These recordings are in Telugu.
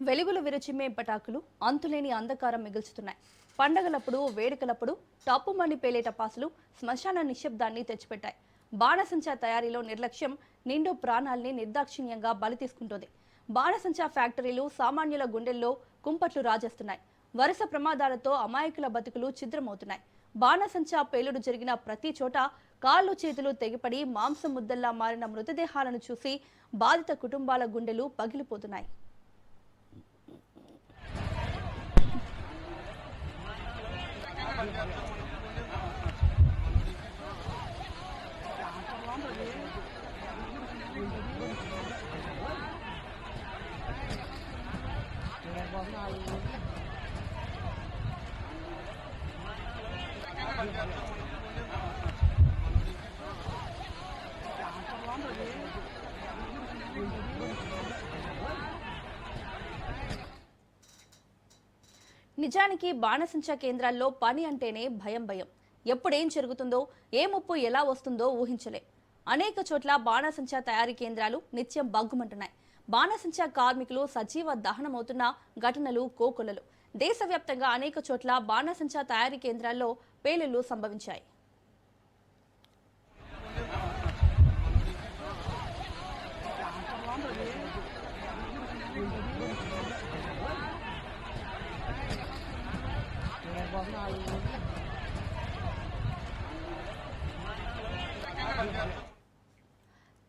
వెలుగులు విరచిమ్మే పటాకులు అంతులేని అంధకారం మిగుల్చుతున్నాయి. పండగలప్పుడు వేడుకలప్పుడు టప్పుమని పేలే టపాసులు శ్మశాన నిశ్శబ్దాన్ని తెచ్చిపెట్టాయి. బాణసంచా తయారీలో నిర్లక్ష్యం నిండు ప్రాణాల్ని నిర్దాక్షిణ్యంగా బలి తీసుకుంటోంది. బాణసంచా ఫ్యాక్టరీలు సామాన్యుల గుండెల్లో కుంపట్లు రాజేస్తున్నాయి. వరుస ప్రమాదాలతో అమాయకుల బతుకులు ఛిద్రమవుతున్నాయి. బాణసంచా పేలుడు జరిగిన ప్రతి చోట కాళ్ళు చేతులు తెగిపడి మాంసం ముద్దల్లా మారిన మృతదేహాలను చూసి బాధిత కుటుంబాల గుండెలు పగిలిపోతున్నాయి. నిజానికి బాణసంచా కేంద్రాల్లో పని అంటేనే భయం. ఎప్పుడేం జరుగుతుందో, ఏ ముప్పు ఎలా వస్తుందో ఊహించలే. అనేక చోట్ల బాణసంచా తయారీ కేంద్రాలు నిత్యం బగ్గుమంటున్నాయి. బాణసంచా కార్మికులు సజీవ దహనమవుతున్న ఘటనలు కోకొల్లలు. దేశవ్యాప్తంగా అనేక చోట్ల బాణసంచా తయారీ కేంద్రాల్లో పేలుళ్లు సంభవించాయి.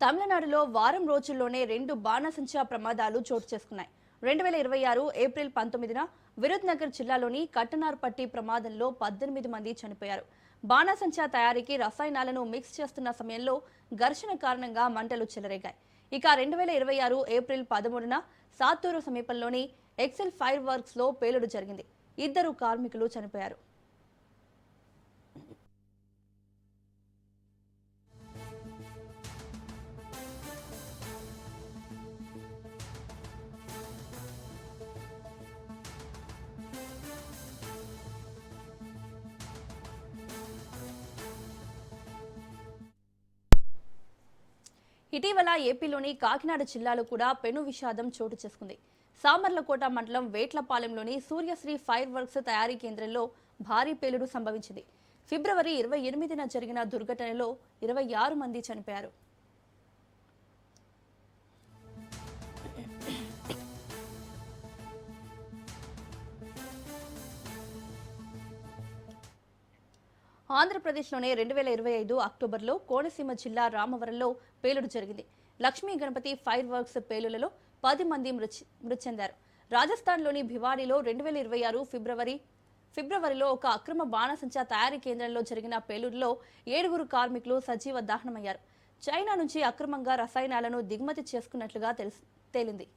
తమిళనాడులో వారం రోజుల్లోనే 2 బాణసంచా ప్రమాదాలు చోటు చేసుకున్నాయి. 2026 ఏప్రిల్ 19న విరుద్నగర్ జిల్లాలోని కట్టనార్పట్టి ప్రమాదంలో 18 మంది చనిపోయారు. బాణసంచా తయారీకి రసాయనాలను మిక్స్ చేస్తున్న సమయంలో ఘర్షణ కారణంగా మంటలు చెలరేగాయి. ఇక 2026 ఏప్రిల్ 13న సాత్తూరు సమీపంలోని ఎక్సెల్ ఫైర్ వర్క్స్ లో పేలుడు జరిగింది. 2 కార్మికులు చనిపోయారు. ఇటీవల ఏపీలోని కాకినాడ జిల్లాలో కూడా పెను విషాదం చోటు చేసుకుంది. సామర్లకోట మండలం వేట్లపాలెంలోని సూర్యశ్రీ ఫైర్ వర్క్స్ తయారీ కేంద్రంలో భారీ పేలుడు సంభవించింది. ఫిబ్రవరి 28న జరిగిన దుర్ఘటనలో 26 మంది చనిపోయారు. ఆంధ్రప్రదేశ్లోనే 2025 అక్టోబర్లో కోనసీమ జిల్లా రామవరంలో పేలుడు జరిగింది. లక్ష్మీ గణపతి ఫైర్ వర్క్స్ పేలులలో 10 మంది మృతి చెందారు. రాజస్థాన్లోని భివాడీలో 2026 ఫిబ్రవరిలో ఒక అక్రమ బాణసంచా తయారీ కేంద్రంలో జరిగిన పేలుడులో 7 కార్మికులు సజీవ దహనమయ్యారు. చైనా నుంచి అక్రమంగా రసాయనాలను దిగుమతి చేసుకున్నట్లుగా తేలింది.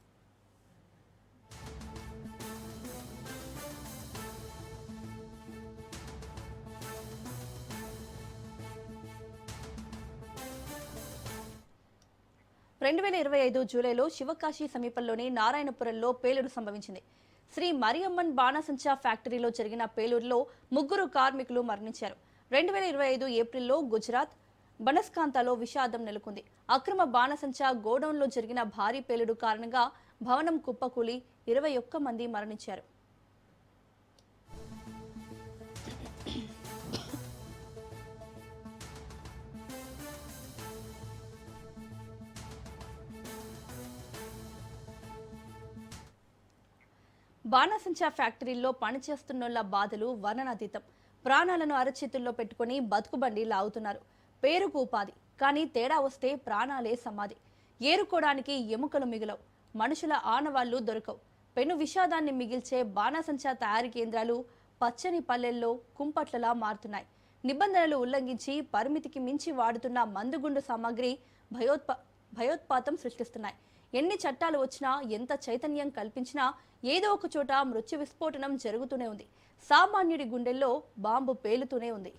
రెండు 2025 జూలైలో శివకాశి సమీపంలోని నారాయణపురంలో పేలుడు సంభవించింది. శ్రీ మరియమ్మన్ బాణసంచా ఫ్యాక్టరీలో జరిగిన పేలుడులో 3 కార్మికులు మరణించారు. 2025 ఏప్రిల్లో గుజరాత్ బనస్కాంతలో విషాదం నెలకొంది. అక్రమ బాణసంచా గోడౌన్లో జరిగిన భారీ పేలుడు కారణంగా భవనం కుప్పకూలి 21 మంది మరణించారు. బాణసంచా ఫ్యాక్టరీల్లో పనిచేస్తున్నోళ్ల బాధలు వర్ణనాతీతం. ప్రాణాలను అరచేతుల్లో పెట్టుకుని బతుకుబండి లాగుతున్నారు. పేరుకు ఉపాధి, కానీ తేడా వస్తే ప్రాణాలే సమాధి. ఏరుకోవడానికి ఎముకలు మిగిలవు, మనుషుల ఆనవాళ్లు దొరకవు. పెను విషాదాన్ని మిగిల్చే బాణసంచా తయారీ కేంద్రాలు పచ్చని పల్లెల్లో కుంపట్లలా మారుతున్నాయి. నిబంధనలు ఉల్లంఘించి పరిమితికి మించి వాడుతున్న మందుగుండు సామాగ్రి భయోత్పాతం సృష్టిస్తున్నాయి. ఎన్ని చట్టాలు వచ్చినా, ఎంత చైతన్యం కల్పించినా ఏదో ఒక చోట మృత్యు విస్ఫోటనం జరుగుతూనే ఉంది. సామాన్యుడి గుండెల్లో బాంబు పేలుతూనే ఉంది.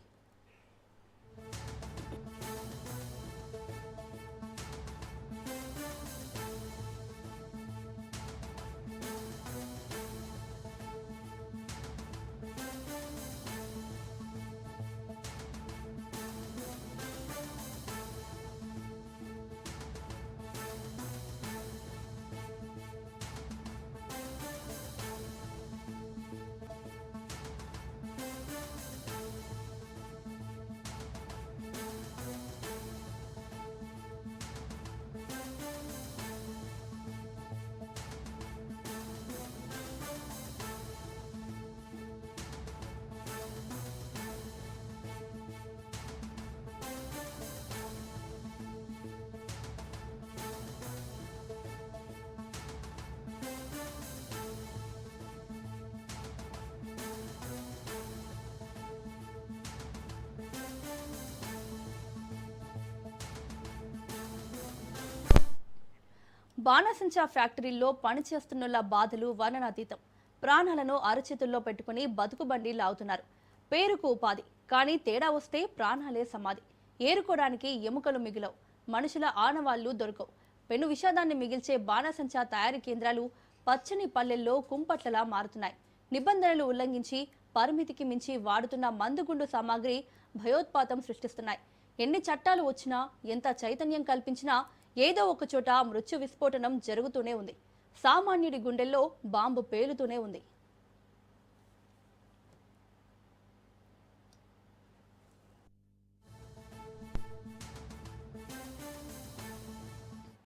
బాణసంచా ఫ్యాక్టరీల్లో పనిచేస్తున్నోళ్ల బాధలు వర్ణనాతీతం. ప్రాణాలను అరచేతుల్లో పెట్టుకుని బతుకుబండి లాగుతున్నారు. పేరుకు ఉపాధి, కానీ తేడా వస్తే ప్రాణాలే సమాధి. ఏరుకోవడానికి ఎముకలు మిగిలవు, మనుషుల ఆనవాళ్లు దొరకవు. పెను విషాదాన్ని మిగిల్చే బాణసంచా తయారీ కేంద్రాలు పచ్చని పల్లెల్లో కుంపట్లలా మారుతున్నాయి. నిబంధనలు ఉల్లంఘించి పరిమితికి మించి వాడుతున్న మందుగుండు సామాగ్రి భయోత్పాతం సృష్టిస్తున్నాయి. ఎన్ని చట్టాలు వచ్చినా, ఎంత చైతన్యం కల్పించినా ఏదో ఒక చోట మృత్యు విస్ఫోటనం జరుగుతూనే ఉంది. సామాన్యుడి గుండెల్లో బాంబు పేలుతూనే ఉంది.